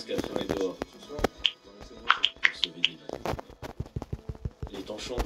Parce qu'après on est dehors. Pour se vider. Les temps changent.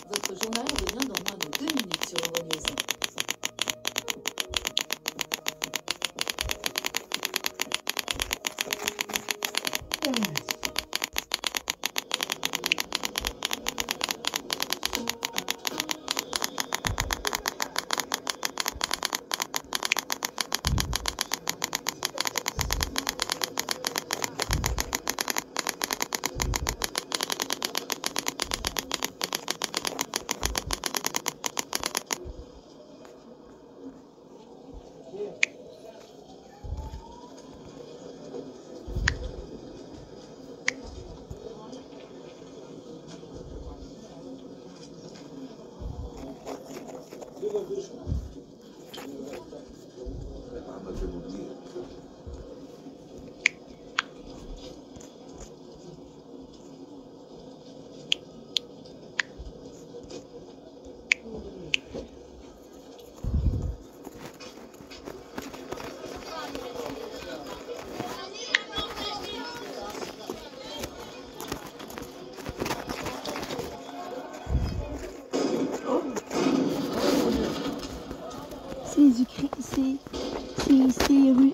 Votre journal revient dans moins de 2 minutes sur Euronews.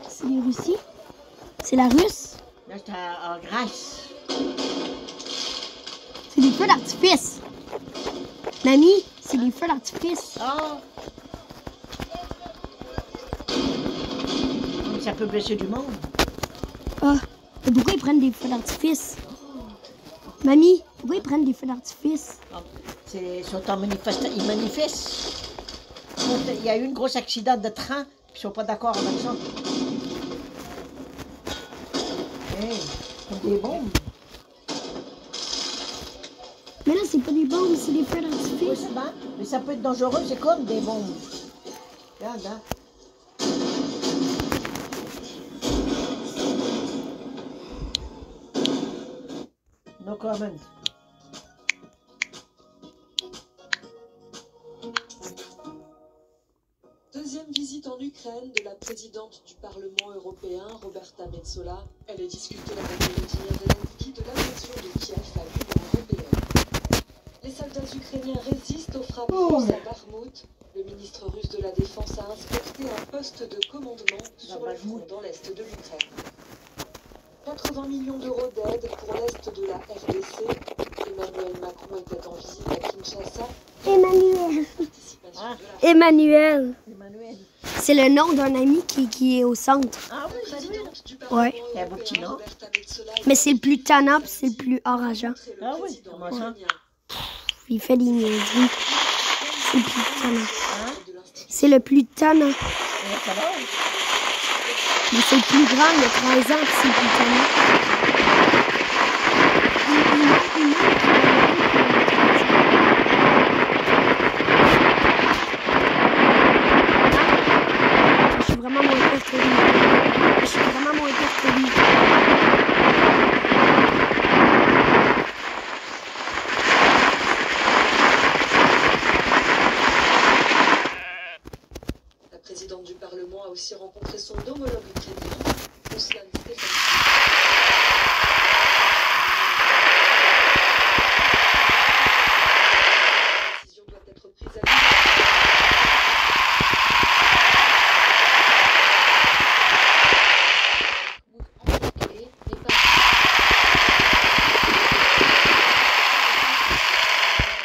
C'est les Russie. C'est la Russe. Là, c'est en Grèce. C'est des feux d'artifice. Mamie, c'est des feux d'artifice. Oh! Ça peut blesser du monde. Ah, mais pourquoi ils prennent des feux d'artifice? Mamie, pourquoi ils prennent des feux d'artifice? Ils sont en manifestation. Ils manifestent. Il y a eu un gros accident de train, puis ils sont pas d'accord avec ça. Hey, comme des bombes. Mais là, c'est pas des bombes, c'est des feux Oui, d'artifice. c'est bien, mais ça peut être dangereux, c'est comme des bombes. Regarde, hein. No comment. Deuxième visite en Ukraine de la présidente du Parlement européen, Roberta Metsola. Elle a discuté avec Volodymyr Zelensky de l'annexion de Kiev à l'Union européenne. Les soldats ukrainiens résistent aux frappes russes à Bakhmout. Le ministre russe de la Défense a inspecté un poste de commandement sur le front dans l'est de l'Ukraine. 80 millions d'euros d'aide pour l'est de la RDC. Emmanuel Macron était en visite à Kinshasa. Emmanuel. Ah. Emmanuel. Emmanuel. C'est le nom d'un ami qui est au centre. Ah oui, La c'est lui. présidente du Ouais. Parlement Il y a un beau petit européen, nom. Roberta Metsola, Mais c'est le plus tannant, puis c'est le plus enrageant. Ah oui, comment ça? Il fait des niaiseries. C'est le plus tannant. Ah l'institution. C'est le plus tannant. Et quel âge? Mais c'est le plus grand, il y a 13 ans, puis c'est le plus tannant. Je suis vraiment moins pire que lui. Je suis vraiment moins pire que lui. La présidente du Parlement a aussi rencontré son homologue ukrainien, Ruslan Stefanski. La décision doit être prise à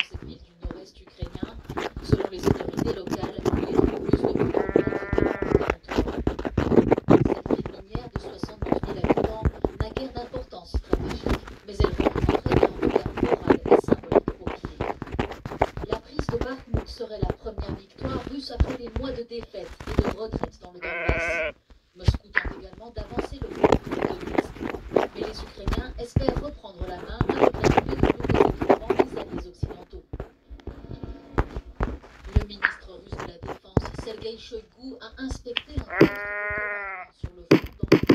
cette ville du nord-est ukrainien. Selon les autorités locales, les troupes russes ne pourront pas cette ville minière de 69 000 habitants n'a guère d'importance stratégique, mais elle représenterait un regard moral et symbolique au Kiev. La prise de Bakhmut serait la première victoire russe après des mois de défaites et de retraite dans le Donbass. Moscou tente également d'avancer le front de Donetsk. Mais les Ukrainiens espèrent reprendre la main avec l'arrivée de nouveaux équipements des alliés occidentaux. Le ministre russe de la Défense, Sergueï Shoigu, a inspecté un poste de commandement sur le front dans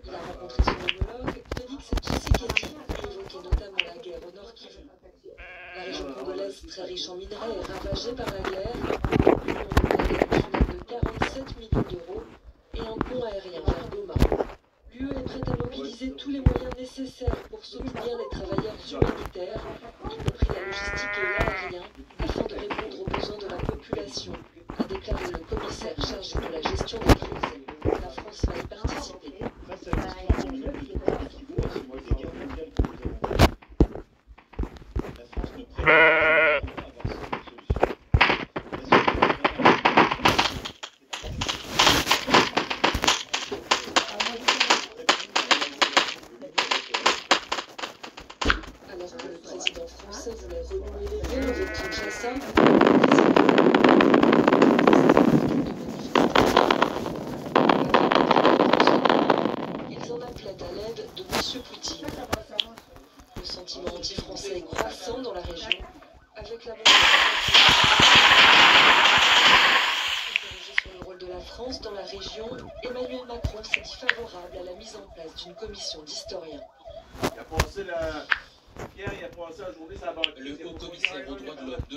Il a rencontré son homologue, Félix Tshisekedi, et évoqué notamment la guerre au Nord Kivu. La région congolaise, très riche en minerais, est ravagée par la guerre. L'Union européenne a une aide de 47 millions d'euros et un pont aérien vers Goma. L'UE est prête à mobiliser tous les moyens nécessaires pour soutenir les travailleurs humanitaires, y compris la logistique et l'aérien, afin de répondre aux besoins de la population, a déclaré le commissaire chargé de la gestion des crises. La France va y participer. Alors que le président français voulait renouer les liens avec Kinshasa, ils en appelaient à l'aide de M. Poutine. Le sentiment anti-français est croissant dans la région, avec la montée interrogé sur le rôle de la France dans la région, Emmanuel Macron s'est dit favorable à la mise en place d'une commission d'historiens. Il a pensé la... Pierre, il a pensé la journée, ça va... Le haut commissaire aux droits de l'homme de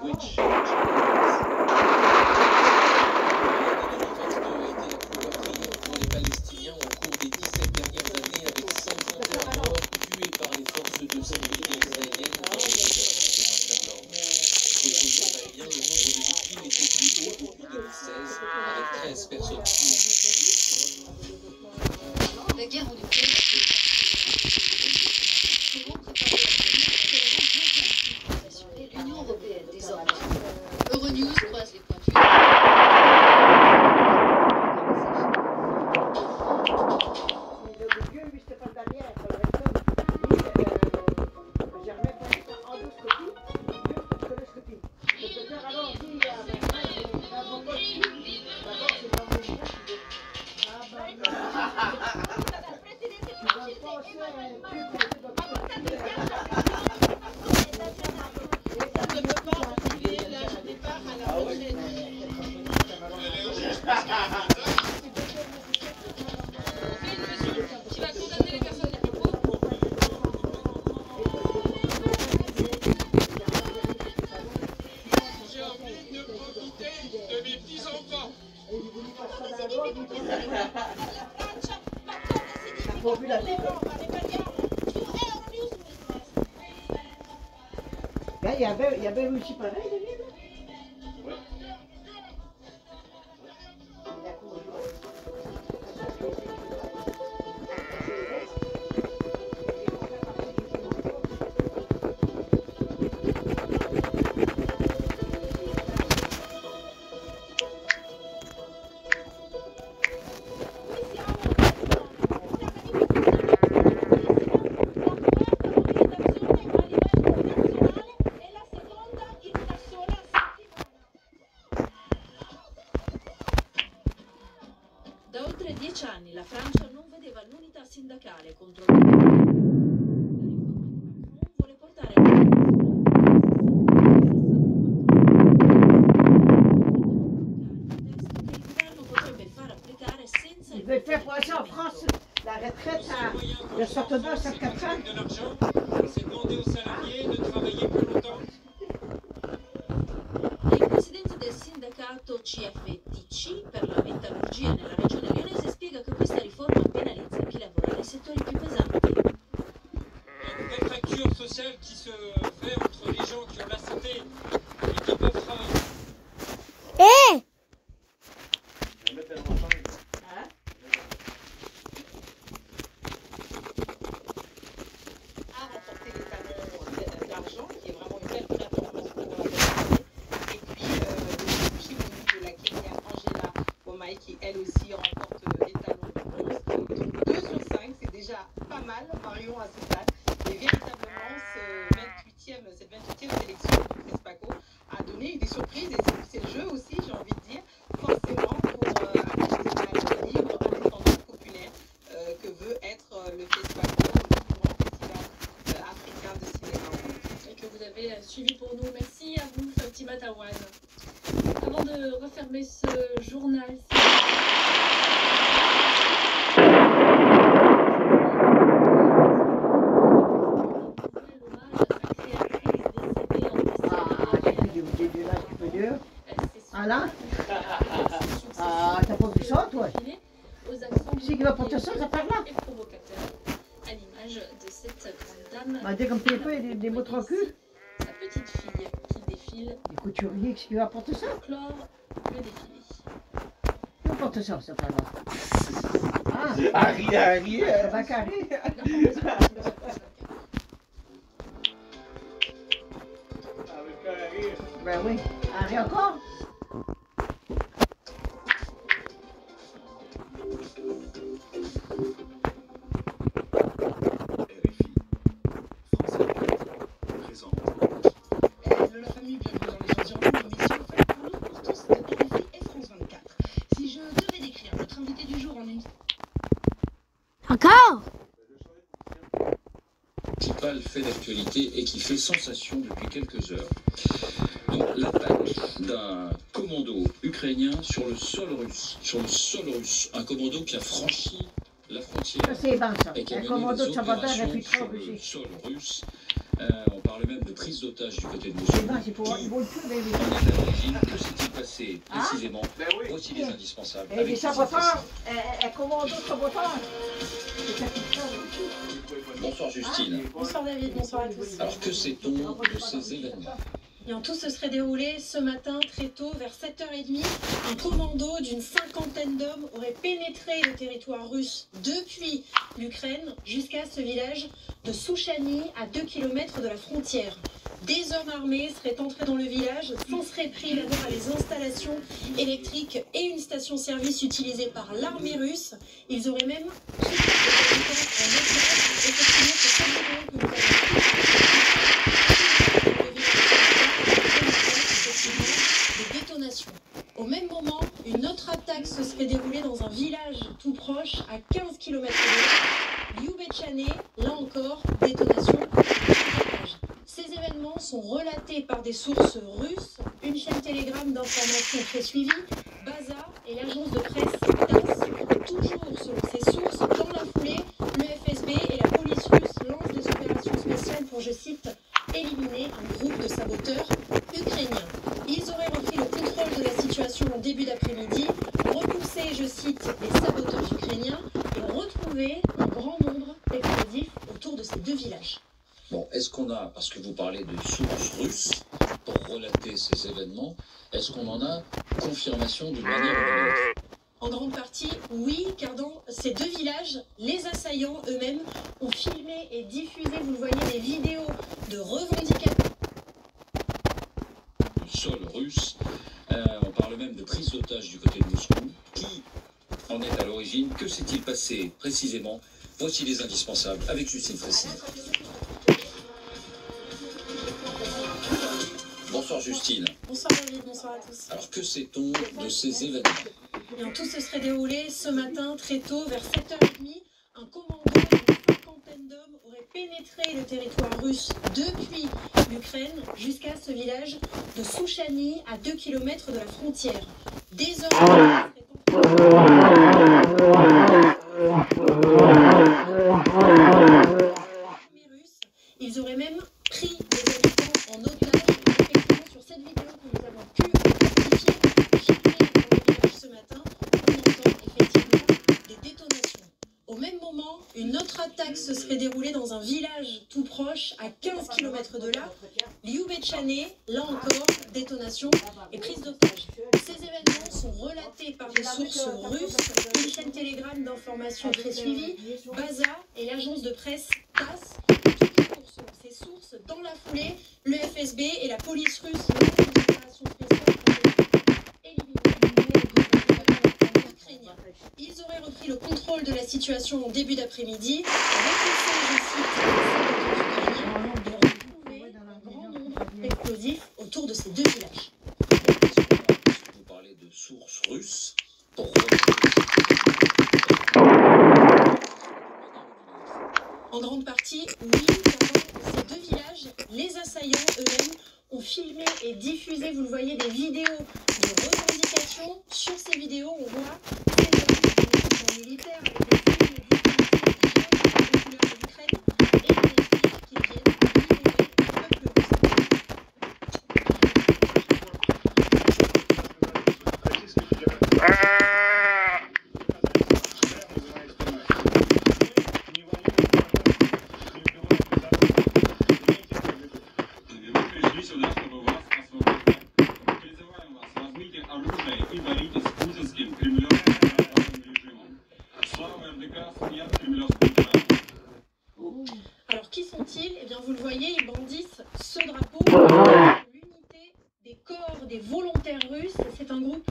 Which pour les Palestiniens au cours des 17 dernières années, avec 51 morts tués par les forces de sécurité israéliennes dans les opérations de maintien de l'ordre. Côté israélien, le nombre de victimes était plus haut depuis 2016, avec 13 personnes tuées. la guerre en Ukraine a fait l'Union européenne désormais. Euronews croise les points de vue. Le vieux, lui, Stéphane Damien, le recteur, lui, j'ai remis pour endoscopie, mieux coloscopie. Le docteur alors dit, d'abord c'est dans le chien qui dit, ah ben, tu vas passer un truc dans le Là, il y avait aussi pareil, le livre. Ouais. Da oltre 10 anni la Francia non vedeva l'unità sindacale contro la riforma di Macron vuole portare alla testo che il governo potrebbe far applicare senza Ils veulent faire passer en France la retraite de 62 à 54 ans. De l'argent, c'est demander aux salariés de travailler plus longtemps. Il presidente del sindacato CFTC per la metallurgia nella regione lyonese spiega che questa riforma penalizza chi lavora nei settori più pesanti. Une vraie fracture sociale qui se fait entre les gens qui ont la santé et qui peuvent travailler. Eh! Je vais mettre la montagne. A remporté les talons d'argent, qui est vraiment une belle performance pour la Belgique. Et puis le Chimoni de la Kenya, Angela Bomai, qui elle aussi remporte les talons de bronze. Donc 2 sur 5, c'est déjà pas mal, Marion, à ce stade. Et véritablement, cette 28e sélection du FESPACO a donné des surprises. Et c'est le jeu aussi, j'ai envie de dire, forcément pour un festival libre, indépendant, populaire, que veut être le FESPACO, le plus grand festival africain de cinéma. Et que vous avez suivi pour nous. Merci à vous, Fatima Tawan. Avant de refermer ce journal, Ah là? Ah, t'as pas vu ça, toi? Qui c'est qui va porter ça, ça part là? Et provocateur, à l'image de cette grande dame. Bah, dès comme t'es pas, il y a des mots tranquilles. Sa petite fille qui défile Les couturiers, qui va porter ça? pour clore le défilé. Qui va porter ça, ça part là? Ah, Harry. ça va carré. Avec Harry. Ben oui. Harry encore? RFI, France 24, présente. La famille, bienvenue dans les environs, l'émission faite pour nous, pour tous, de RFI et France 24. Si je devais décrire notre invité du jour en une Encore? Principal fait d'actualité et qui fait sensation depuis quelques heures. Donc l'attaque d'un commando ukrainien sur le sol russe. Un commando qui a franchi la frontière. Ça, c'est bon, ça. Et qui a Un mené commando des de Sabata opérations réputé sur en le Russie. sol russe. On parle même de prise d'otages du côté de Moscou. C'est bon, c'est pour ils vont le tuer, mais oui. En est à l'origine. Que s'est-il passé précisément? Ben oui. Voici les indispensables. Et les saboteurs, un commando de saboteurs. C'est ça qui se passe aussi. Bonsoir Justine. Bonsoir David, bonsoir à tous. Alors que sait-on de ces événements? Bien, tout se serait déroulé ce matin très tôt, vers 7h30. Un commando d'une 50aine d'hommes aurait pénétré le territoire russe depuis l'Ukraine jusqu'à ce village de Souchani, à 2 km de la frontière. Des hommes armés seraient entrés dans le village, s'en seraient pris d'abord à les installations électriques et une station-service utilisée par l'armée russe. Ils auraient même pris des habitants en otage. Effectivement, c'est ça que nous avons des détonations. Au même moment, une autre attaque se serait déroulée dans un village tout proche, à 15 km de Lyubechane. Là encore, détonation. Ces événements sont relatés par des sources russes. Une chaîne Telegram d'information très suivie, Baza et l'agence de presse TASS. Toujours selon ces sources, dans la foulée, le FSB et la police russe lancent des opérations spéciales pour, je cite, éliminer un groupe de saboteurs ukrainiens. Ils auraient repris le contrôle de la situation en début d'après-midi, repoussé, je cite, les saboteurs ukrainiens et retrouvé un grand nombre de ces deux villages. Bon, est-ce qu'on a, parce que vous parlez de sources russes pour relater ces événements, est-ce qu'on en a confirmation d'une manière ou d'une autre? En grande partie, oui, car dans ces deux villages, les assaillants eux-mêmes ont filmé et diffusé, vous le voyez, des vidéos de revendications. Du sol russe, on parle même de prise d'otage du côté de Moscou. Qui en est à l'origine? Que s'est-il passé précisément? Voici les indispensables avec Justine Frécy. Bonsoir Justine. Bonsoir David, bonsoir à tous. Alors que sait-on de ces événements? Bien, tout se serait déroulé ce matin très tôt, vers 7h30. Un commando d'une cinquantaine d'hommes aurait pénétré le territoire russe depuis l'Ukraine jusqu'à ce village de Souchani, à 2 km de la frontière. Des hommes ils auraient même pris les habitants en otage. Effectivement, sur cette vidéo que nous avons pu identifier, filmée dans le village ce matin, on entend effectivement des détonations. Au même moment, une autre attaque se serait déroulée dans un village tout proche, à 15 km de là, Lyubechane, là encore, détonation et prise d'otage. Ces événements sont relatés par des sources russes, une chaîne Telegram d'information très suivie, Baza et l'agence de presse TASS. Selon ces sources, dans la foulée, le FSB et la police russe lancent une opération spéciale pour éliminer les Ukrainiens. Ils auraient repris le contrôle de la situation en début d'après-midi, repoussant, je cite, les ukrainiens et retrouvé un grand nombre d'explosifs autour de ces deux villages. Vous parlez de sources russes pour en grande partie, oui, car dans ces deux villages, les assaillants eux-mêmes ont filmé et diffusé, vous le voyez, des vidéos de revendications. Sur ces vidéos, on voit ces hommes militaires avec des signes de couleurs de l'Ukraine et des flics qui viennent libérer le peuple russe. Alors qui sont-ils? Eh bien vous le voyez, ils brandissent ce drapeau, l'unité des corps des volontaires russes. C'est un groupe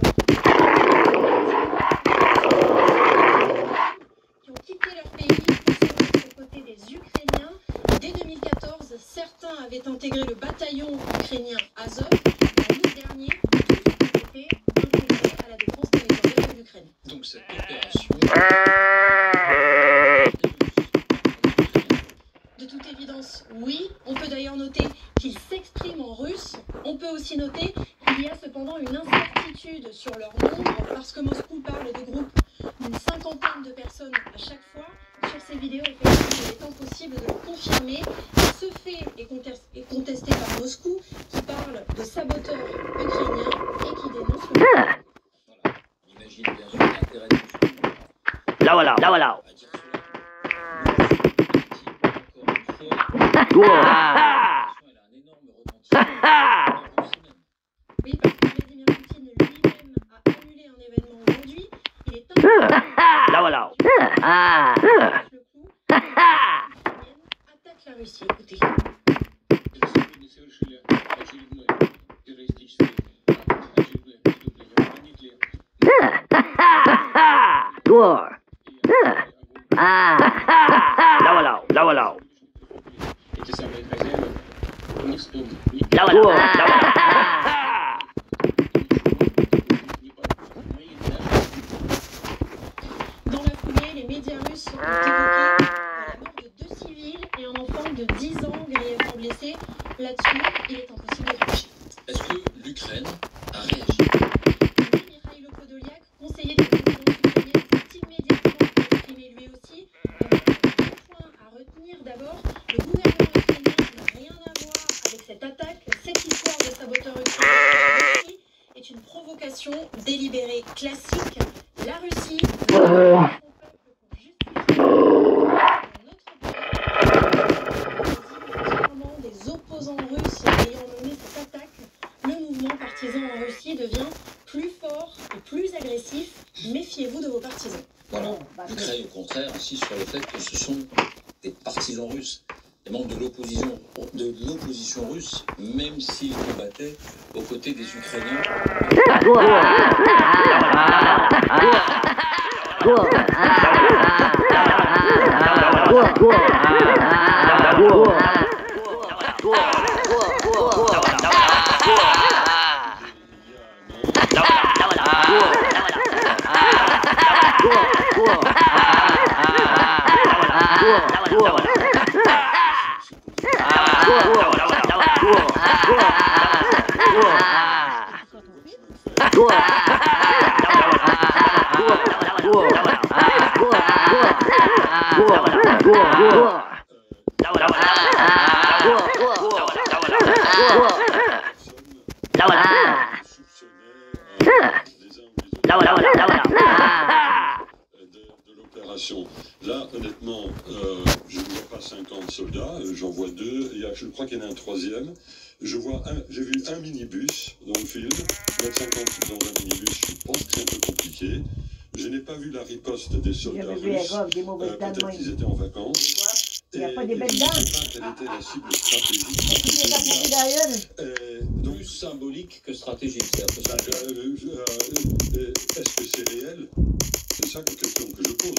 qui ont quitté leur pays pour se mettre aux côtés des Ukrainiens. Dès 2014, certains avaient intégré le bataillon ukrainien Azov. En août dernier, tous ont été intégrés à la défense territoriale de l'Ukraine. donc cette opération. De toute évidence, oui. On peut d'ailleurs noter qu'ils s'expriment en russe. On peut aussi noter qu'il y a cependant une incertitude sur leur nombre, parce que Moscou parle de groupes d'une cinquantaine de personnes à chaque fois. Sur ces vidéos, effectivement, il est impossible de le confirmer. Ce fait est contesté par Moscou, qui parle de saboteurs ukrainiens et qui dénonce le... Voilà. On imagine bien sûr l'intérêt de Moscou. Là voilà, là voilà. À dire cela. Encore une fois. Elle a un énorme retentissement. Oui, parce que Vladimir Poutine lui-même a annulé un événement aujourd'hui. Il est impossible. Là voilà. Le coup, attaque la Russie. Écoutez. Door. Là voilà, là voilà. Là voilà, là voilà. Dans la foulée, les médias russes ont évoqué la mort de 2 civils et un enfant de 10 ans grièvement blessé. Là-dessus, il est impossible de trancher. Est-ce que l'Ukraine a réagi? Oui, Mikhaïlo Podolyak, conseiller de la présidence ukrainienne, s'est immédiatement exprimé lui aussi, avec un point à retenir. D'abord, le gouvernement ukrainien n'a rien à voir avec cette attaque. Cette histoire de saboteurs ukrainiens est une provocation délibérée classique. La Russie veut son peuple pour justifier notre pays. contraire, insiste sur le fait que ce sont des partisans russes, des membres de l'opposition russe, même s'ils combattaient aux côtés des Ukrainiens. De l'opération. Là, honnêtement, je ne vois pas 50 soldats, j'en vois 2, je crois qu'il y en a un troisième. J'ai vu un minibus dans le film, mettre 50 dans un minibus, je pense que c'est un peu compliqué. Je n'ai pas vu la riposte des soldats russes, peut-être qu'ils étaient en vacances. Il n'y a pas des belles dames. Quelle était la cible stratégique? Plus symbolique que stratégique, c'est un peu ça. Est-ce que c'est réel? C'est ça la question que je pose.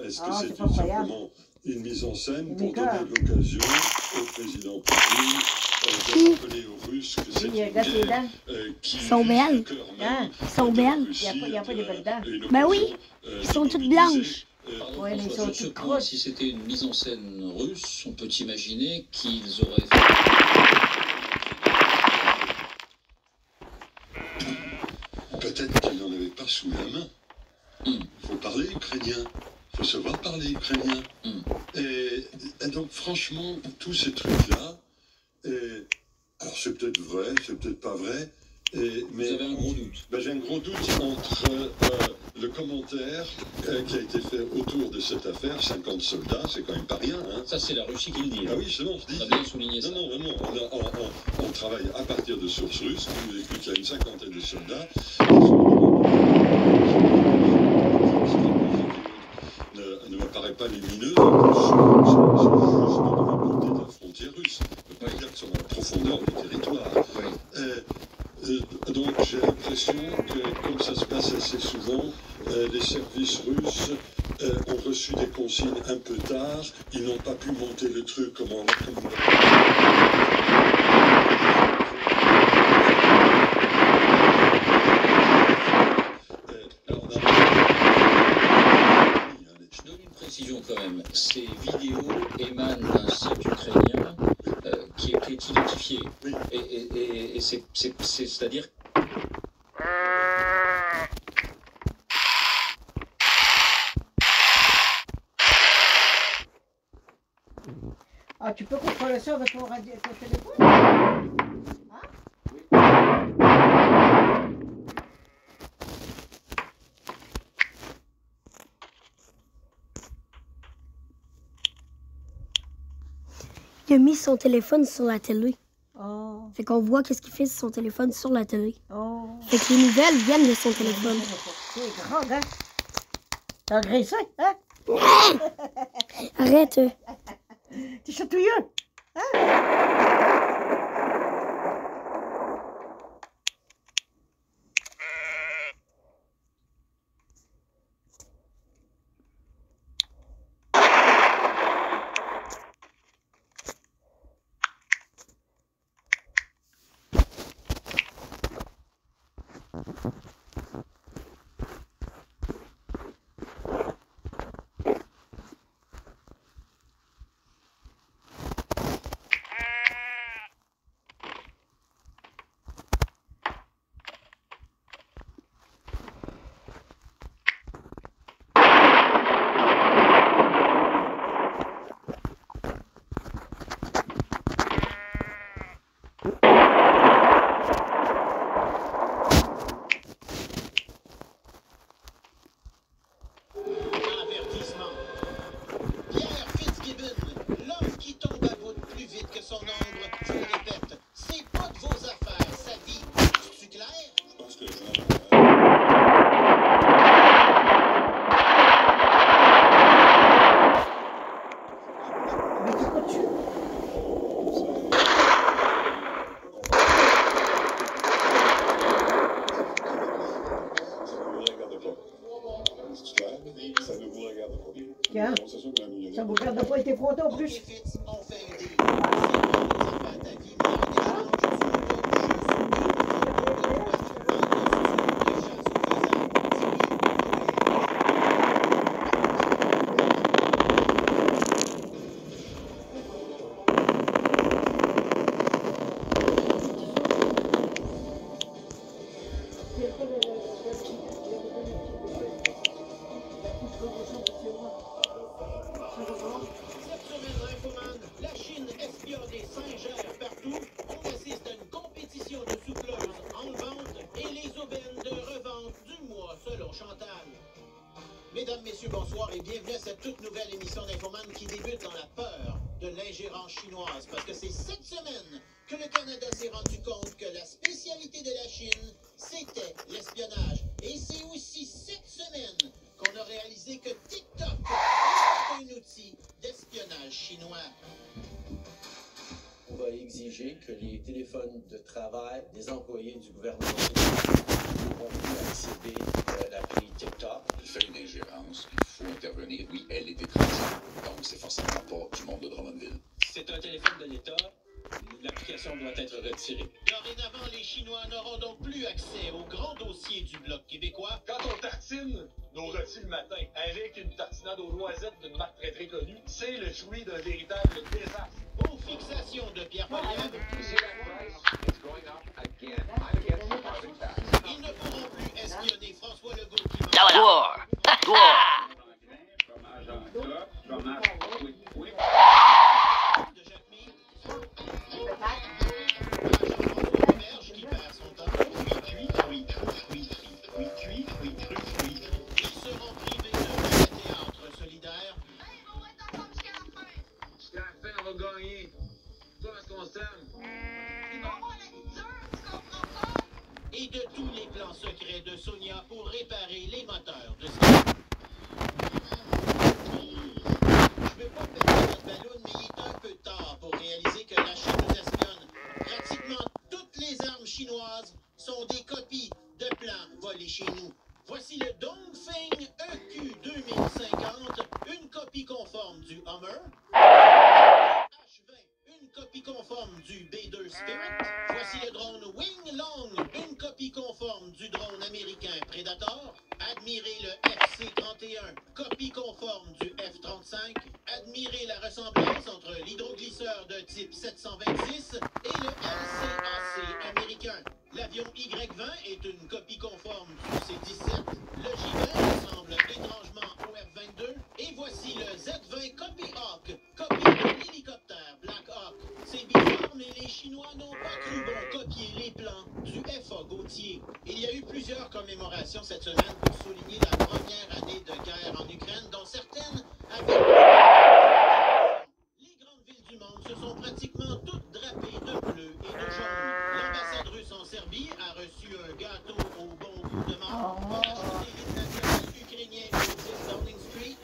Est-ce que c'est simplement une mise en scène pour donner l'occasion au président Poutine de rappeler aux Russes que c'est une guerre qui sont belles. Sont belles. Il n'y a pas des belles dames. Ben oui, ils sont toutes blanches. Pardon, Ouais, mais François, ils sont sur ce toutes point, creuses. si c'était une mise en scène russe, on peut imaginer qu'ils auraient fait... Peut-être qu'ils n'en avaient pas sous la main. Il faut parler ukrainien. Il faut savoir parler ukrainien. Et donc, franchement, tous ces trucs-là, alors c'est peut-être vrai, c'est peut-être pas vrai. Mais vous avez un gros doute. J'ai un gros doute entre le commentaire qui a été fait autour de cette affaire, 50 soldats, c'est quand même pas rien. Hein. Ça, c'est la Russie qui le dit. Ah oui, c'est bon, je dis. On a bien souligné ça. Non, vraiment, on travaille à partir de sources russes, qui nous expliquent qu'il y a une cinquantaine de soldats. Ne me paraît pas lumineuse, sont juste de l'autre côté de la frontière russe. On ne peut pas dire que sur la profondeur du territoire. Donc j'ai l'impression que, comme ça se passe assez souvent, les services russes ont reçu des consignes un peu tard, ils n'ont pas pu monter le truc comme on Je donne une précision quand même. Ces vidéos émanent d'un site ukrainien qui est identifié. Et c'est-à-dire... Ah, tu peux contrôler ça avec ton téléphone? Il a mis son téléphone sur la télé. Oh. Fait qu'on voit qu'est-ce qu'il fait sur son téléphone sur la télé. Oh. Fait que les nouvelles viennent de son téléphone. C'est grave, hein? T'as agressé, hein? Arrête. T'es chatouilleux, hein? Tiens, ça vous regarde pas été fronté en plus. Mesdames, Messieurs, bonsoir et bienvenue à cette toute nouvelle émission d'Infoman qui débute dans la peur de l'ingérence chinoise. Parce que c'est cette semaine que le Canada s'est rendu compte que la spécialité de la Chine, c'était l'espionnage. Et c'est aussi cette semaine qu'on a réalisé que TikTok est un outil d'espionnage chinois. On va exiger que les téléphones de travail des employés du gouvernement pourront plus accéder à l'appli TikTok. Il fait une ingérence, il faut intervenir. Oui, elle est étrangère, donc c'est forcément pas du monde de Drummondville. C'est un téléphone de l'État. L'application doit être retirée. Dorénavant, les Chinois n'auront donc plus accès au grand dossier du Bloc québécois. Quand on tartine nos rôtis le matin avec une tartinade aux noisettes d'une marque très très connue, c'est le fruit d'un véritable désastre. Aux fixations de Pierre Poilievre, ils ne pourront plus espionner François Legault qui de Jacqueline, Jean-François Auberge qui perd son temps. Ils seront privés de théâtre solidaire. Jusqu'à la fin, on va gagner. Toi, parce qu'on s'aime. Et de tous les plans secrets de Sonia pour réparer les moteurs de Je veux pas péter notre ballon, mais il est un peu tard pour réaliser que la Chine nous espionne. Pratiquement toutes les armes chinoises sont des copies de plans volés chez nous. Voici le Dongfeng EQ 2050, une copie conforme du Hummer. H20, une copie conforme du B2 Spirit. Voici le drone Wing Long, une copie conforme du drone américain Predator. Admirez le FC-31, copie conforme du F-35. Admirez la ressemblance entre l'hydroglisseur de type 726 et le LCAC américain. L'avion Y-20 est une copie conforme du C-17. Le J-20 ressemble étrangement au F-22. Et voici le Z-20 Copy Hawk, copie de l'hélicoptère Black Hawk. C'est bizarre, mais les Chinois n'ont pas cru bon copier les plans du FA Gautier. Il y a eu plusieurs commémorations cette semaine pour souligner la première année de guerre en Ukraine, dont certaines avaient... Les grandes villes du monde se sont pratiquement toutes drapées de bleu et de jaune. L'ambassade russe en Serbie a reçu un gâteau au bon goût de mort pour acheter l'hymne national ukrainien au 10 Downing Street.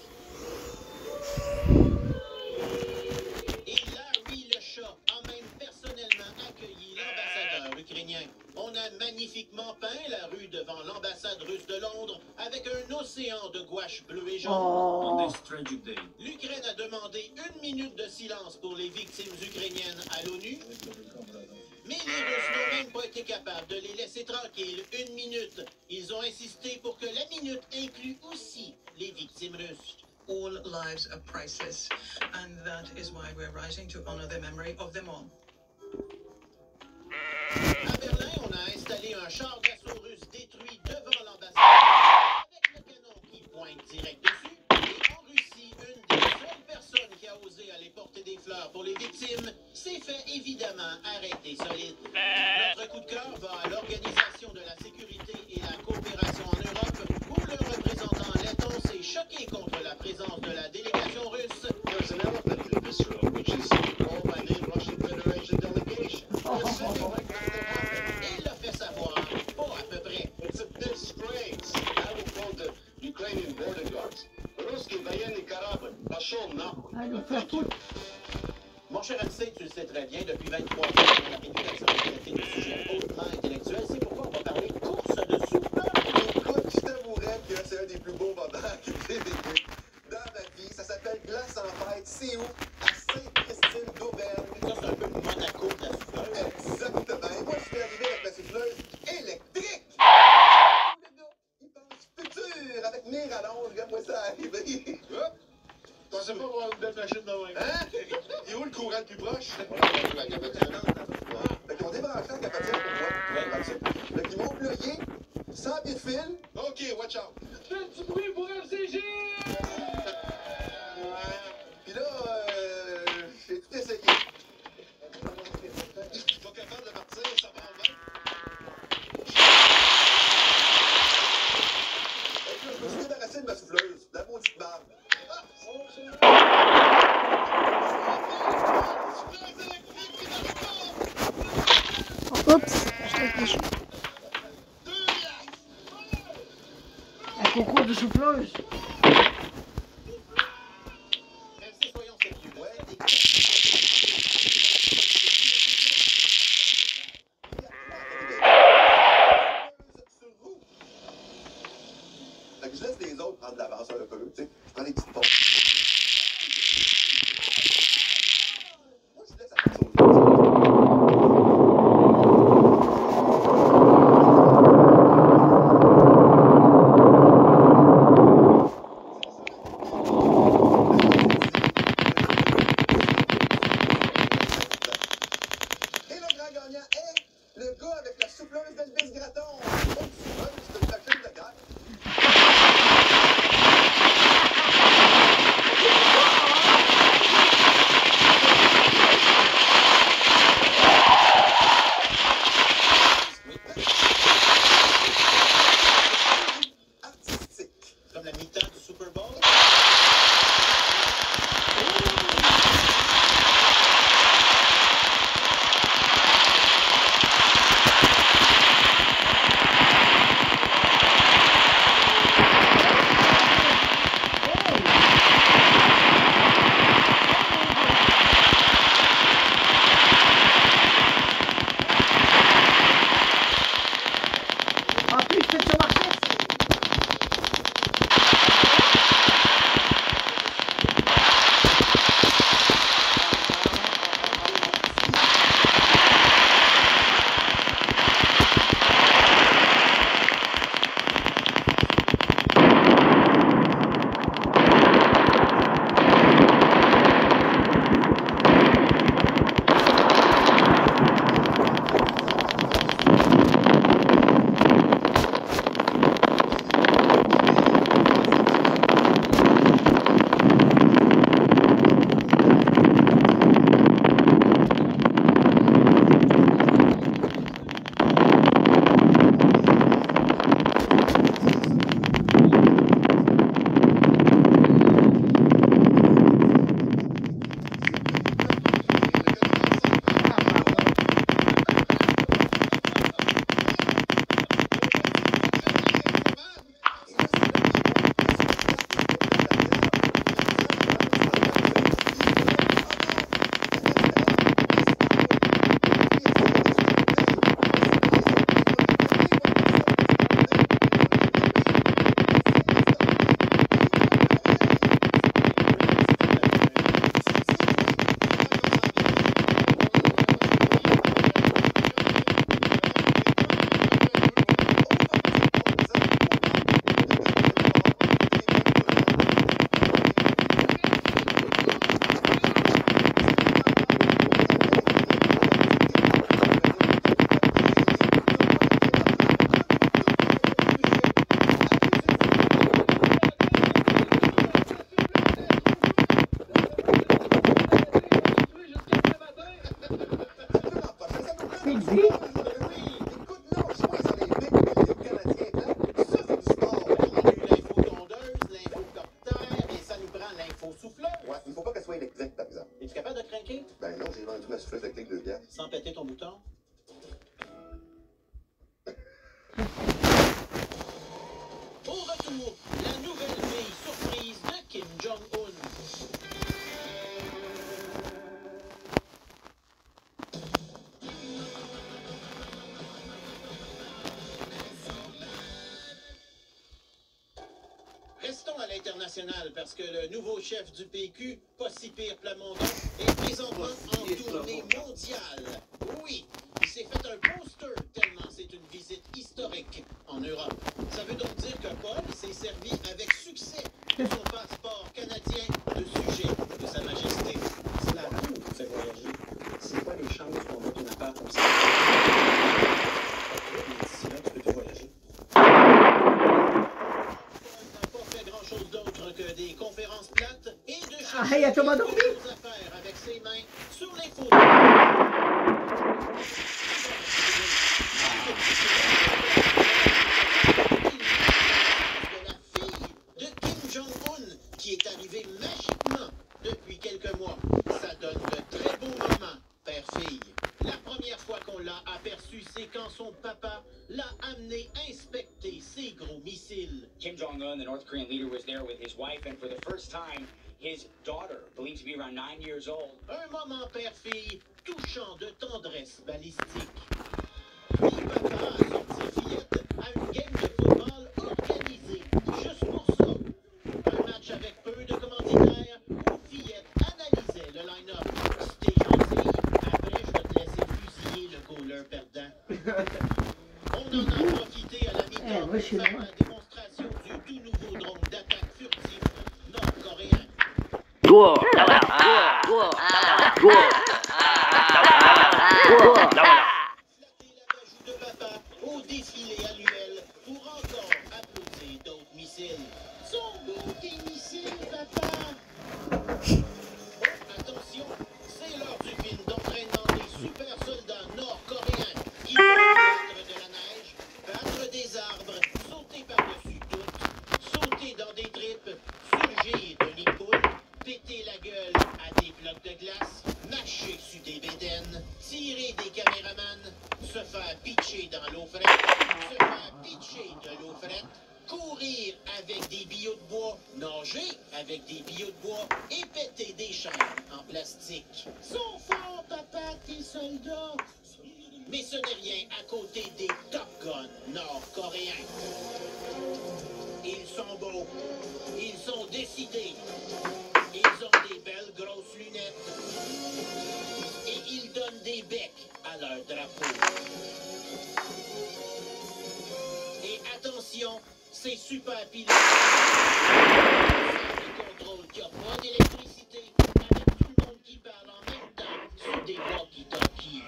Et Larry le chat a même personnellement accueilli l'ambassadeur ukrainien. On a magnifiquement peint la rue devant l'ambassade russe de Londres avec un océan de gouache bleue et jaune. L'Ukraine a demandé 1 minute de silence pour les victimes ukrainiennes à l'ONU. Mais les Russes n'ont même pas été capables de les laisser tranquilles 1 minute. Ils ont insisté pour que la minute inclue aussi les victimes russes. All lives are priceless, and that is why we're rising to honor the memory of them all. À Berlin, on a installé un char d'assaut russe détruit devant l'ambassade avec le canon qui pointe direct dessus. Et en Russie, une des seules personnes qui a osé aller porter des fleurs pour les victimes s'est fait évidemment arrêter solide. Notre coup de cœur va à l'Organisation de la sécurité et la coopération en Europe, où le représentant letton s'est choqué contre la présence de la délégation russe. Il l'a fait savoir, pas à peu près. It's a disgrace. I will call the Ukrainian border guards. Русский военный корабль пошел нахуй. Mon cher MC, tu le sais très bien, depuis 23 ans, on a la réputation de traiter de sujets hautement intellectuels. C'est pourquoi on va parler course de souffleur. Écoute, je t'avouerais que c'est un des plus beaux moments que j'ai vécu dans ma vie. Ça s'appelle Glace en fête. C'est où? À Sainte-Christine d'Auvergne. Ça, c'est un peu le Monaco de la souffleuse. Exactement. Et moi, je suis arrivé avec la souffleuse électrique. Il pense futur avec mes rallonges. Regarde-moi ça arriver. Hop! Pensez pas avoir une belle machine de même. Hein? Et où le courant le plus proche? La cafetière. Fait qu'ils ont débranché la cafetière pour moi. Ouais, comme ça. Fait qu'ils m'ont plugué, sans pied de fil. OK, watch out. Fais du bruit pour FCG! Puis là, j'ai tout essayé. Je suis pas capable de partir, ça va en main. Fait que là, je me suis débarrassé de ma souffleuse, de la maudite barbe. Oups, je réfléchis. Un concours de souffleuse. Soyons sérieux. Fait que je laisse les autres prendre l'avance un peu, tu sais. Je prends les petites pompes. Moi, je laisse la chose. Et le grand gagnant est le gars avec la souffleuse d'Elvis Gratton. C'est une machine de guerre. Comme la mi-temps du Super Bowl. En plus, faites ça marcher. Sans péter ton bouton. Au retour, la nouvelle fille surprise de Kim Jong-un. international parce que le nouveau chef du PQ, pas si pire Plamondon, est présentement en tournée mondiale. Oui, il s'est fait un poster tellement c'est une visite historique en Europe. Ça veut donc dire que Paul s'est servi avec succès de son passeport canadien de sujet de Sa Majesté. C'est la vie qui fait voyager. C'est quoi les chances qu'on voit une affaire comme ça? D'ici là, tu peux te voyager. Chose d'autre que des conférences plates et de Ah, il y a Thomas dormi. choses à faire avec ses mains sur les photos. De la fille de Kim Jong-un qui est arrivée magiquement depuis quelques mois. Ça donne de très beaux moments, père-fille. La première fois qu'on l'a aperçu, c'est quand son papa l'a amené inspecter ses gros missiles. Kim Jong-un, the North Korean leader, was there with his wife, and for the first time, his daughter, believed to be around 9 years old. Un moment père-fille touchant de tendresse balistique. Puis papa a sorti fillette à une game de football organisée, juste pour ça. Un match avec peu de commanditaires où fillette analysait le line-up. Si t'es gentil, après je vais te laisser fusiller le goaler perdant. On en a profité à la mi-temps pour faire la démonstration du tout nouveau drone d'attaque furtif nord-coréen. De papa au défilé annuel pour encore applaudir d'autres missiles. Sont beaux tes missiles, papa! Oh, attention, c'est l'heure du film d'entraînement des super soldats nord-coréens qui vont battre de la neige, battre des arbres, sauter par-dessus tout, sauter dans des tripes, surgir de nids, péter la gueule à des blocs de glace, marcher sur des bédaines, tirer des caméramans, se faire pitcher dans l'eau frette, se faire pitcher de l'eau frette, courir avec des billots de bois, nager avec des billots de bois et péter des chaînes en plastique. Sont forts, papa, tes soldats! Mais ce n'est rien à côté des Top Gun nord-coréens. Ils sont beaux, ils sont décidés, ils ont des belles grosses lunettes et ils donnent des becs à leur drapeau. Et attention, c'est super pilote. Le contrôle qui n'a pas d'électricité, avec tout le monde qui parle en même temps sur des walkie-talkies.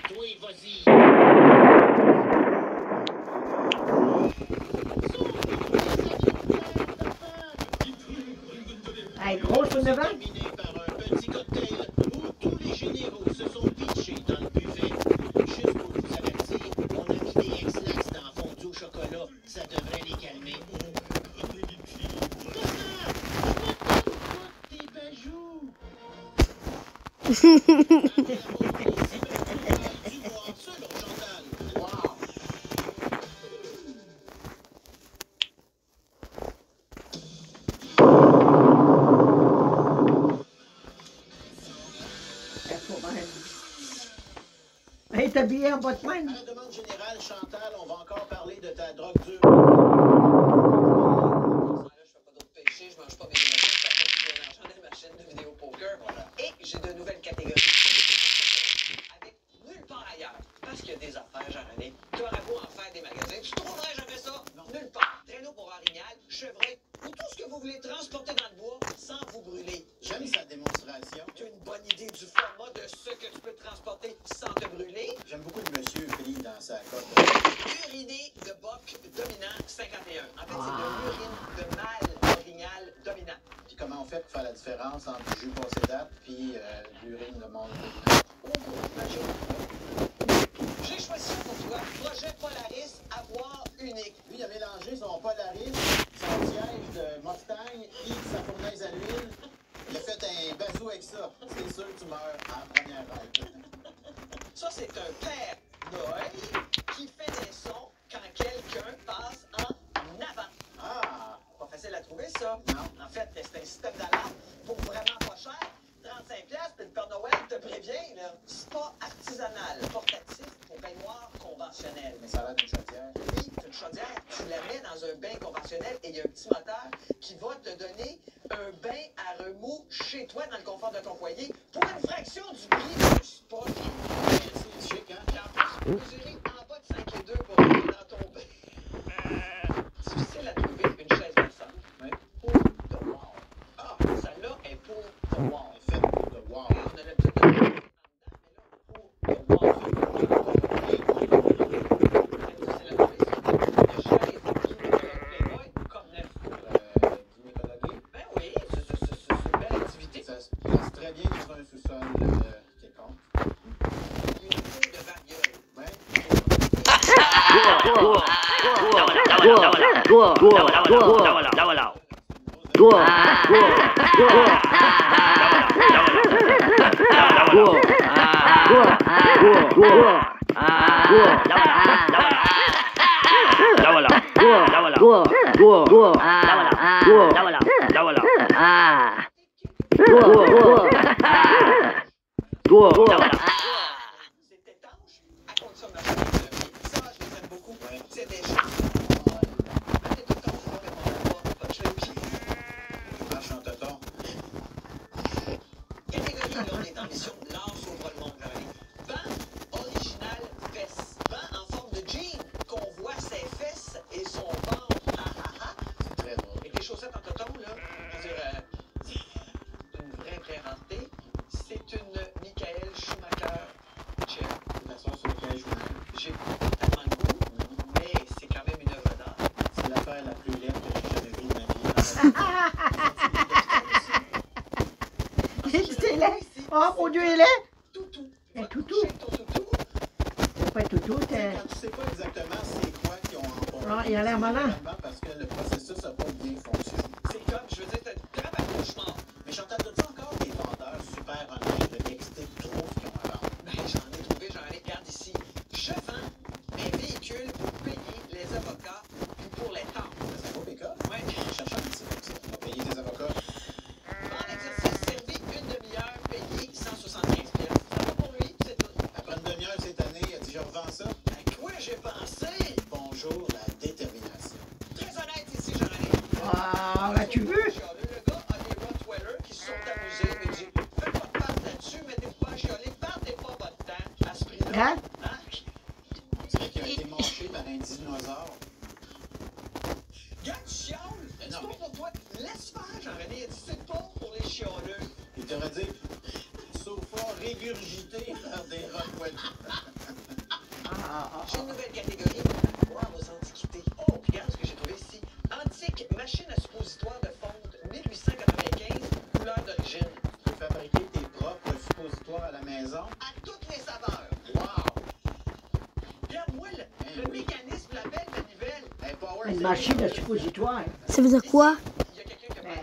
Toi, vas-y. Hey, gros, je me vends. Terminé par un petit cocktail où tous les généraux se sont pitchés dans le buffet. Juste pour vous avertir, on a mis des ex-lax dans le fondu au chocolat. Ça devrait les calmer. Tes bajoux. Hey, t'es habillé en Batman? À la demande générale, Chantal, on va encore parler de ta drogue dure. Je mange pas mes émotions, ça fait de l'argent dans les machines de vidéo poker. Et j'ai de nouvelles catégories avec nulle part ailleurs. Parce qu'il y a des affaires, Jean-René. Tu aurais beau en faire des magasins, tu trouverais jamais ça nulle part. Traîneau pour Orignal, chevreuil, ou tout ce que vous voulez transporter dans le bois sans vous brûler. J'aime sa démonstration. Tu as une bonne idée du format de ce que tu peux transporter sans te brûler. J'aime beaucoup le monsieur pris dans sa cote. Urinée de boc dominant 51. En fait, c'est de l'urine de mâle orignal dominant. Puis comment on fait pour faire la différence entre du jus passé date puis l'urine de monde? J'ai choisi pour toi projet Polaris à boire unique. Lui, il a mélangé son Polaris, son siège de Mustang et sa fournaise à l'huile. Il a fait un bazou avec ça. C'est sûr que tu meurs en première règle. Ça, c'est un Père Noël qui fait des sons quand quelqu'un passe en avant. Ah! Pas facile à trouver, ça. Non. En fait, c'est un système d'alarme pour vraiment pas cher. 35$, puis le Père Noël te prévient, là. C'est pas artisanal, portatif pour baignoire conventionnelle. Mais ça a l'air d'une chaudière. Oui, c'est une chaudière. Tu la mets dans dans un bain conventionnel et il y a un petit moteur qui va te donner un bain à remous chez toi dans le confort de ton foyer pour une fraction du prix du spa. C'est chic, hein? Et en plus, tu peux gérer en bas de 5 et 2 pour aller dans ton bain. Difficile à trouver une chaise massante pour The Wall. Ah, celle-là est pour The Wall. Elle est faite pour The Wall. On a l'habitude de mettre dedans, mais là, pour The Wall. C'est étanche à condition de marcher avec le pied. Ça, je les aime beaucoup. C'est des choses. C'est tout le temps, je vais pas toucher le pied. Je marche en tonton. Catégorie, là, on est en mission L'art s'ouvre le monde. Banc original fesses. Banc en forme de jean qu'on voit ses fesses et son ventre. C'est très drôle. Et les chaussettes en coton, là, je veux dire, c'est une vraie rareté. C'est une Michael Schumacher chair. La sauce sur Michael Schumacher. J'ai pas tellement le goût, mais c'est quand même une œuvre d'art. C'est l'affaire la plus laide que j'ai jamais vue de ma vie. C'est laid. Oh, mon Dieu, il est laid. Toutou. Un toutou. C'est pas un toutou, c'est... Quand tu sais pas exactement c'est quoi qu'ils ont emporté. Ah, il a l'air malin. Parce que le processus n'a pas bien fonctionné. C'est comme, je veux dire, c'est un grave accouchement. Mais Chantal, as-tu encore des vendeurs super honnêtes qui expliquent trop ce qu'ils ont à vendre? Ben, j'en ai trouvé, regarde ici. Je vends un véhicule pour payer les avocats puis pour les temps. C'est un beau pick-up? Oui. Cherchant un petit peu ça. On va payer des avocats. En exercice, servi une demi-heure, payé 175 pièces. Ça va pour lui, c'est tout. Après une demi-heure cette année, il a dit je revends ça. À quoi j'ai pensé? Bonjour, la détermination. Très honnête ici, Jean-René. Ah, as-tu vu? Le gars a des Rottweilers qui se sont amusés, mais dit faites pas de part là-dessus, mettez-vous pas à chialer, perdez pas votre temps à ce prix-là. Hein? On dirait qu'il a été mangé par un dinosaure. Gars, tu chiales! C'est pas pour toi. Laisse faire, Jean-René. Il dit c'est pas pour les chialeux. Il t'aurait dit sofa régurgité par des Rottweilers. J'ai une nouvelle catégorie. Voir aux antiquités. Oh, regarde ce que j'ai trouvé ici. Antique machine à suppositoire de fonte 1895, couleur d'origine. Tu peux fabriquer tes propres suppositoires à la maison. À toutes les saveurs. Wow! Regarde-moi le mécanisme, la belle manivelle. Une machine à suppositoire. Ça veut dire quoi? Il y a quelqu'un qui a parlé.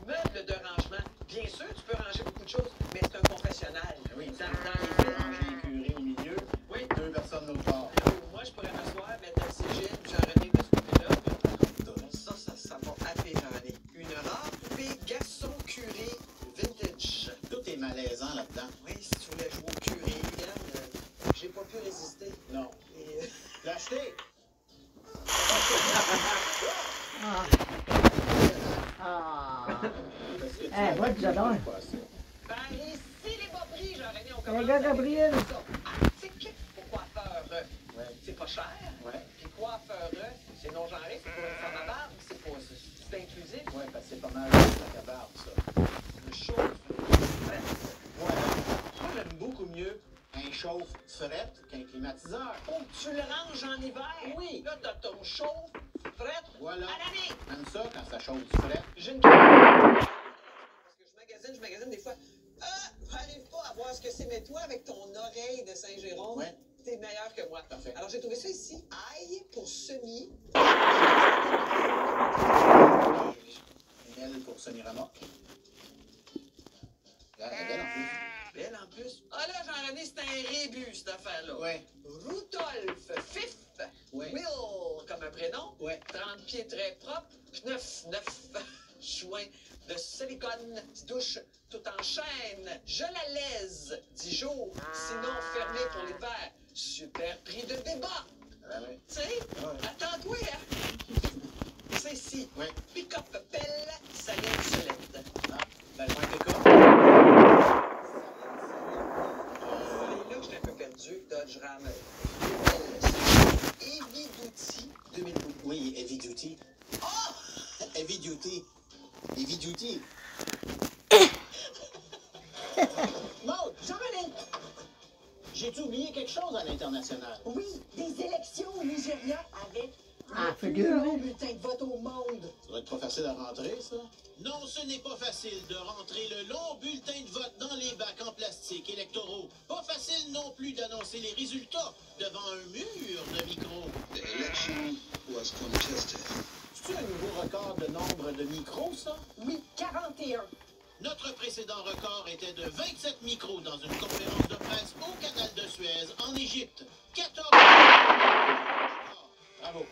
Meuble de rangement. Bien sûr, tu peux ranger beaucoup de choses, mais c'est un confessionnal. Oui, dans les ranger un curé au milieu. Oui. Deux personnes l'autre bord. Moi, je pourrais m'asseoir, mettre un sigil, Jean-René de ce côté-là. Ça va happer Jean-René. Une rare poupée garçon curé vintage. Tout est malaisant là-dedans. Oui, si tu voulais jouer au curé, regarde, j'ai pas pu résister. Non. Et, L'acheter! Eh, moi, tu adores. ben, ici, les bas prix, Jean-René, on Un commence gars, avec Gabriel. ça. Arctique pour coiffeur. C'est pas cher. Puis coiffeur, c'est non-genré, c'est pour faire ma barbe, c'est inclusif. Ouais, parce que c'est pas mal la barbe, ça. Le chauffe. Moi, j'aime beaucoup mieux un chauffe-frette qu'un climatiseur. Oh, tu le ranges en hiver? Oui. Là, t'as ton chauffe, frette, Voilà. à l'année. J'aime ça quand ça chauffe du fret. J'ai une question. Parce que je magasine des fois. J'arrive pas à voir ce que c'est, mais toi, avec ton oreille de Saint-Jérôme, t'es meilleur que moi. Parfait. Alors, j'ai trouvé ça ici. Ail pour semis. Elle pour semi-remorque. Elle est belle en plus. Belle en plus. Ah là, Jean-René, c'est un rébus, cette affaire-là. Ouais. Rudolf Fif. Ouais. Will, comme un prénom. Ouais. 30 pieds très propre. Pneuf neuf. Joint de silicone. Douche tout en chaîne. Je la laise 10 jours. Sinon, fermé pour l'hiver. Super prix de débat. Ah ouais. Tu sais, attends-toi, hein. Saint-Cy. Pick-up pelle, Salette, Solette. Ah, ben, je vais pick-up. C'est là que je suis un peu perdu. Dodge Ram. Heavy Duty 2012. Oui, Heavy Duty. Ah! Heavy Duty. Heavy Duty. Maud, Jean-René! J'ai-tu oublié quelque chose à l'international? Oui, des élections au Nigeria avec Ah, le plus long bulletin de vote au monde. Ça va être pas facile à rentrer, ça? Non, ce n'est pas facile de rentrer le long bulletin de vote dans les bacs en plastique électoraux. Pas facile non plus d'annoncer les résultats devant un mur de micros. The election was contested. C'est-tu un nouveau record de nombre de micros, ça? Oui, 41. Notre précédent record était de 27 micros dans une conférence de presse au canal de Suez, en Égypte. 14. Bravo.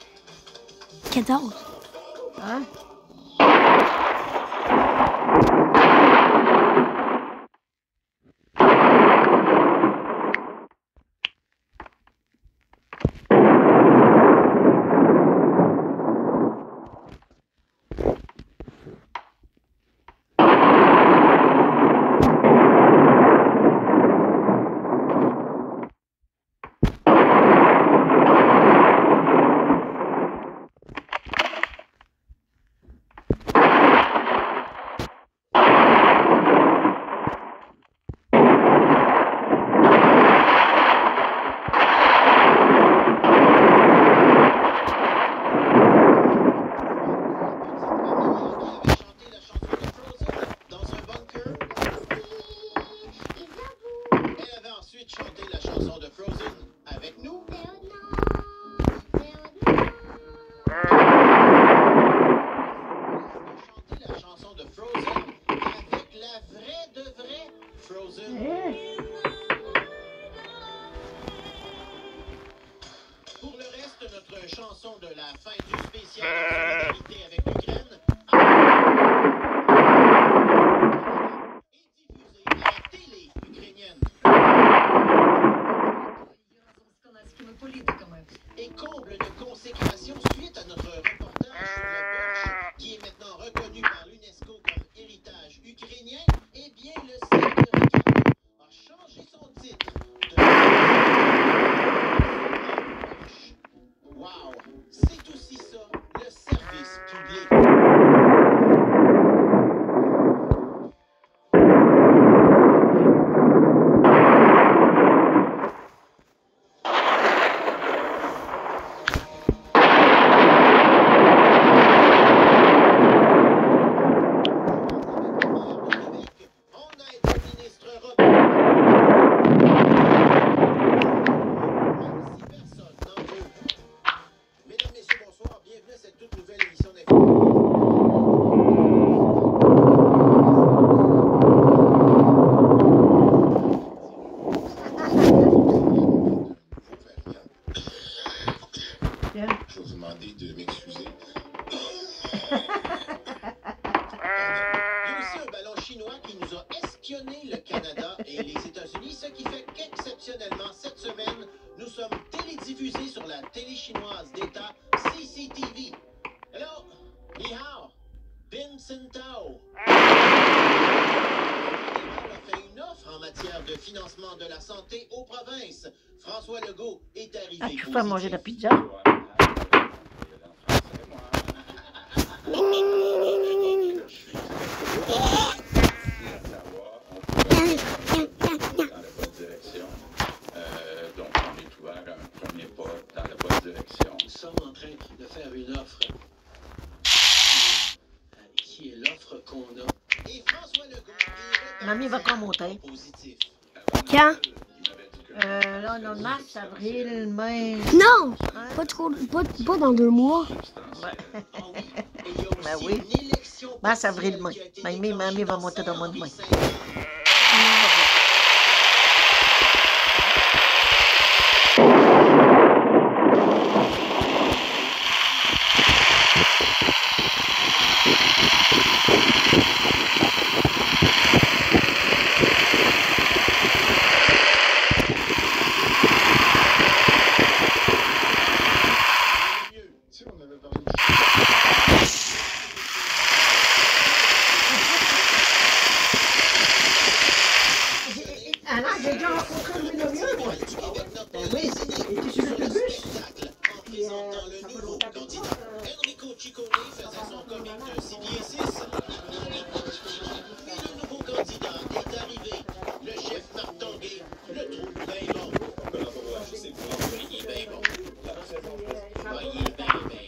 14. Hein? Pour le reste, notre chanson de la fin du spécial en solidarité avec l'Ukraine est diffusée à la télé ukrainienne. Et comble de consécration suite à notre reportage sur le Borch, qui est maintenant reconnu par l'UNESCO comme héritage ukrainien, eh bien le site de Ricardo a changé son titre de Wow, c'est aussi ça, le service public. Je vais vous demander de m'excuser. Il y a aussi un ballon chinois qui nous a espionné le Canada et les États-Unis, ce qui fait qu'exceptionnellement, cette semaine, nous sommes télédiffusés sur la télé chinoise d'État CCTV. Hello, ni hao, Vincent Tao. Le fédéral a fait une offre en matière de financement de la santé aux provinces. François Legault est arrivé. Ah, tu fais manger de la pizza? Donc, on est ouvert à un premier pas dans la bonne direction. Nous sommes en train de faire une offre qui est l'offre qu'on a. Et François Legault est Mamie va commenter. positif. Quand? Là, on a mars, avril, mai. Non! Pas trop, pas dans 2 mois. Ben oui. Mars, avril, mai. Mamie va monter dans le mois de mai. Si on avait parlé de Ah non, j'ai déjà rencontré Louis Laurier, moi. Ben oui, il était sur l'autobus. Puis, ça fait longtemps que je vois, Enrico Ciccone faisait son comique de 6 pieds 6. Puis le nouveau candidat est arrivé. Le chef Marc Tanguay le trouve bien bon. Je sais pas, il est bien bon. Il est bien bon.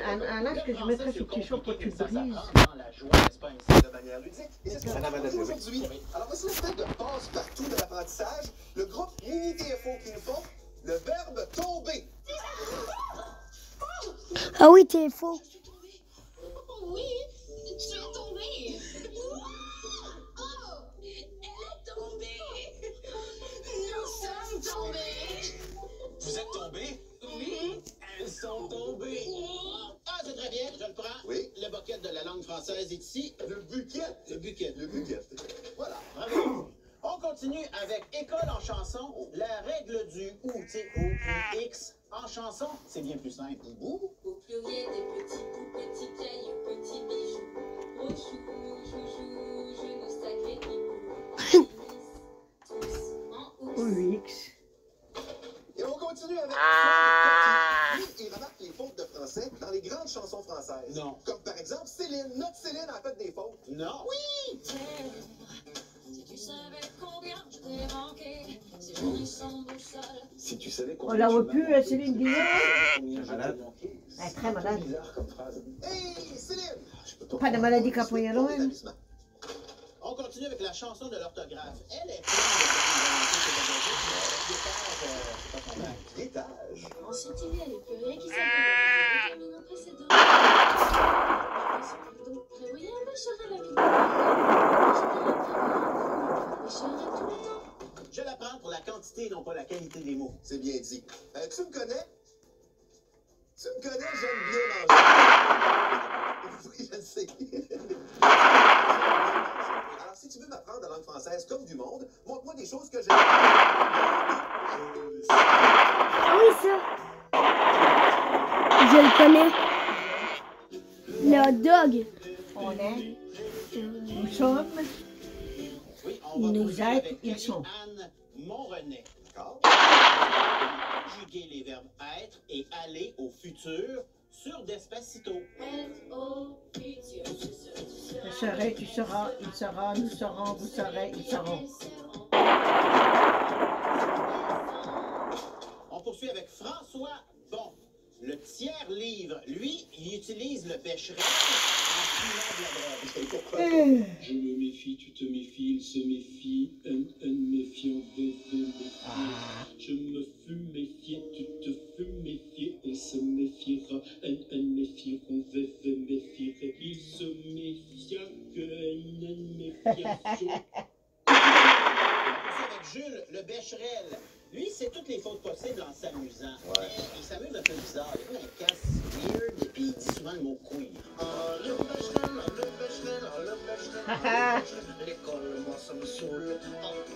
Un âge que je mettrais sur tes choux pour que tu brises. De manière ludique. Et c'est ce qu'on va faire aujourd'hui. Alors voici l'espèce de passe-partout de l'apprentissage. Le groupe Mini TFO qui nous font le verbe tomber. Ah oui, TFO. Oui, tu es tombée. Oh, elle est tombée. Nous sommes tombés. Vous êtes tombés? Oui. Elles sont tombées. Ah, c'est très bien, je le prends. Oui. Le bucket de la langue française est ici. Le bucket. Le bucket. Le bucket. Voilà. Bravo. On continue avec école en chanson. La règle du ou, tu sais, O, U, X. En chanson, c'est bien plus simple. Ou. Au pluriel des petits bouts, petits cailloux, petits bijoux. Gros chou, joujou, genoux sacrés, hibou. Tous en Ou X. Et on continue avec Lui, il remarque les fautes de français dans les grandes chansons françaises. Non. Comme par exemple Céline. Notre Céline a fait des fautes. Non. Oui! Si tu savais combien je t'ai manqué, ces journées sans boussole. Si tu savais On la voit plus, Céline Dion. malade. Elle est très malade. Bizarre comme phrase. Hey, Céline! Pas de maladie Capoeiro, hein? On continue avec la chanson de l'orthographe. Elle est L'étage. Ensuite, il y a les pluriels qui s'appellent le déterminant précédent. Donc, prévoyez un Bécheret lapidement. Bécheret tout le temps. Je la prends pour la quantité, non pas la qualité des mots. C'est bien dit. Tu me connais? Tu me connais, j'aime bien manger. Oui, je le sais. Alors, si tu veux m'apprendre la langue française comme du monde, montre-moi des choses que j'aime. Ah oui, ça. Je le connais. Le hot dog. On est. Nous sommes. Oui, on va Nous poursuivre êtes, avec ils sont. Anne Montrenet. Conjuguer les verbes être et aller au futur sur Despacito. Je serai, tu seras, il sera, nous serons, vous serez, ils seront. On poursuit avec François Bon. Le tiers livre, lui, il utilise le Bécheret en fumant de la drogue. Je me méfie, tu te méfies, il se méfie, un méfiant, méfie. Je me fus méfié, tu te fus méfié, il se méfiera, un méfieront, méfierait, il se méfia que un méfiation. Avec Jules, le Becherel. Lui, c'est toutes les fautes possibles en s'amusant. Ouais. Il s'amuse un peu bizarre. Il a un casse weird et puis il dit souvent le mot queer. L'école, moi ça me saoule.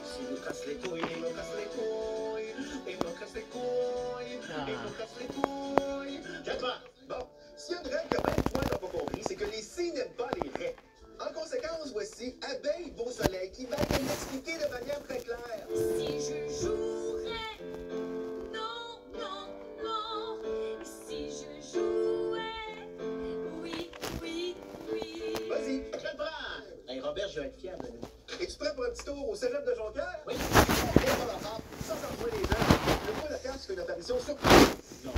S'il me casse les couilles, il me casse les couilles. Il me casse les couilles. Il me casse les couilles. Calme-toi. Bon, s'il y a une règle que même toi t'as pas compris, c'est que les si n'aiment pas les raies. En conséquence, voici Abeille Beau Soleil qui va nous l'expliquer de manière très claire. Si je jouerais, non, non, non. Si je jouais, oui, oui, oui. Vas-y. Je le prends. Hey Robert, je vais être fier de nous. Es-tu prêt pour un petit tour au cégep de Jonquière? Oui. Et voilà, sans envoyer les gens, le point de casse fait une apparition surprise. Non.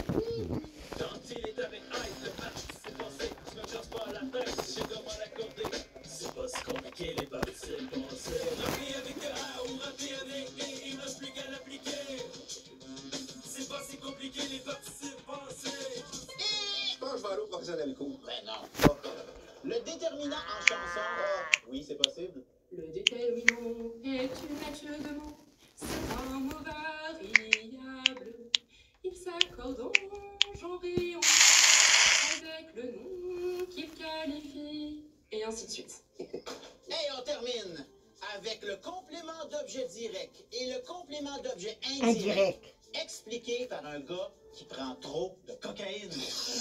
Quand il est avec Hyde, le match s'est passé. Je me casse pas la tête, j'ai comment l'accorder. C'est pas si compliqué les battes, c'est pensé. Rapper avec A ou rapper avec B, il reste plus qu'à l'appliquer. C'est pas si compliqué les battes, c'est pensé. Je pense que je vais aller au professionnel court. Ben non. Le déterminant en chanson. Oui, c'est possible. Le déterminant d'objet direct et le complément d'objet indirect. Expliqué par un gars qui prend trop de cocaïne.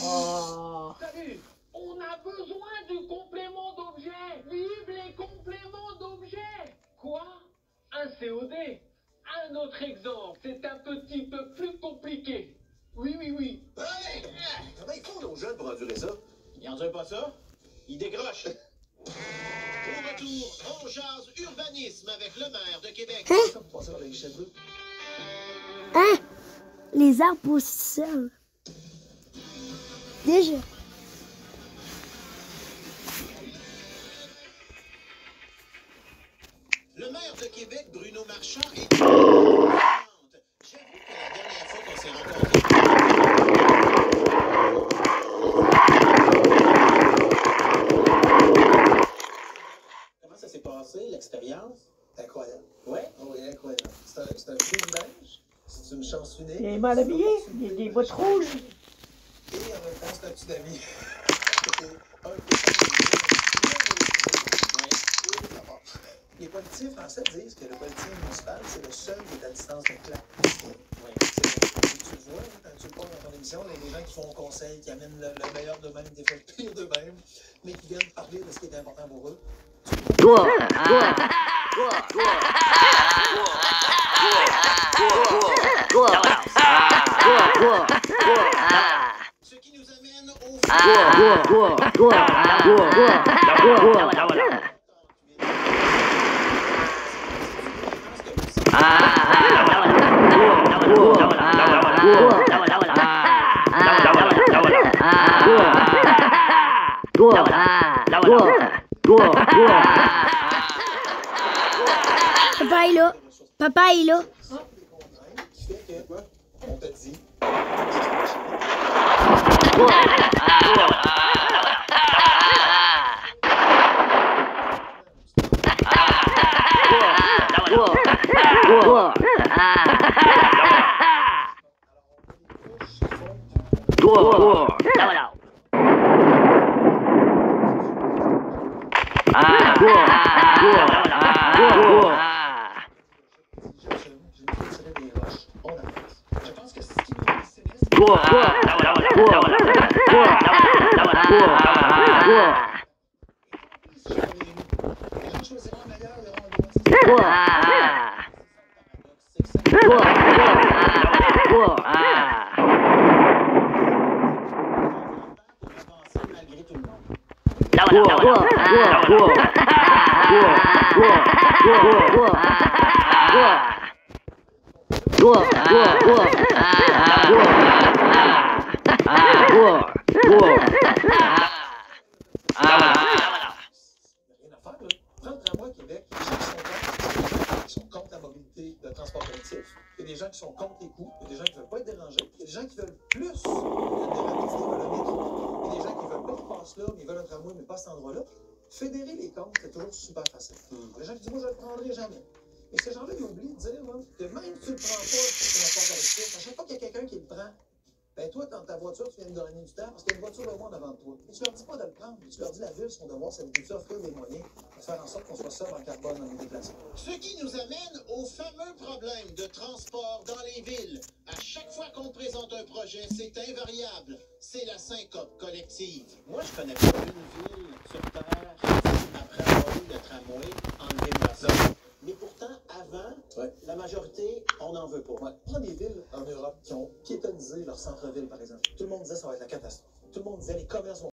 Oh. Salut! On a besoin du complément d'objet! Vive les compléments d'objet! Quoi? Un COD? Un autre exemple, c'est un petit peu plus compliqué. Oui. Hey! Comment ils font nos jeunes pour endurer ça? Ils endurent pas ça? Ils décrochent. Au retour, on jase urbanisme avec le maire de Québec. Hein? Les arbres poussent seuls. Déjà. Le maire de Québec, Bruno Marchand, est... J'avoue que la dernière fois qu'on s'est rencontrés... Comment ça s'est passé, l'expérience? Incroyable. Ouais? Oui, incroyable. C'est un privilège. C'est une chance unique. Il est mal habillé, il a des bottes rouges. Et en même temps, c'est un petit ami. Les politiciens français disent que le politicien municipal, c'est le seul qui est à distance de claque. Oui, tu le vois, quand tu le parles dans ton émission, les gens qui font conseil, qui amènent le meilleur d'eux-mêmes, des fois le pire d'eux-mêmes, mais qui viennent parler de ce qui est important pour eux. Ce qui nous amène au... Papa est là. Papa est là. Qui fait que, on te dit... Prends le tramway à Québec, les gens qui sont contre la mobilité de transport collectif, il y a des gens qui sont contre les coûts, il y a des gens qui ne veulent pas être dérangés, il y a des gens qui veulent plus de rapidité dans le métro, il y a des gens qui ne veulent pas qu'il passe là, mais ils veulent un tramway, mais pas à cet endroit-là. Fédérer les comptes, c'est toujours super facile. Les gens qui disent, moi, je ne le prendrai jamais. Et ces gens-là, ils oublient de dire que même si tu ne le prends pas, le transport collectif, à chaque fois qu'il y a quelqu'un qui le prend, ben toi, dans ta voiture, tu viens de gagner du temps parce qu'il y a une voiture de moins devant toi. Et tu leur dis pas de le prendre, mais tu leur dis la ville, son devoir, c'est de offrir des moyens pour faire en sorte qu'on soit sobre en carbone dans nos déplacements. Ce qui nous amène au fameux problème de transport dans les villes. À chaque fois qu'on présente un projet, c'est invariable. C'est la syncope collective. Moi, je connais pas une ville sur Terre après avoir eu le tramway enlevé ma zone. Mais pourtant, avant, la majorité, on n'en veut pas. Ouais. Prends des villes en Europe qui ont piétonnisé leur centre-ville, par exemple. Tout le monde disait que ça va être la catastrophe. Tout le monde disait les commerces vont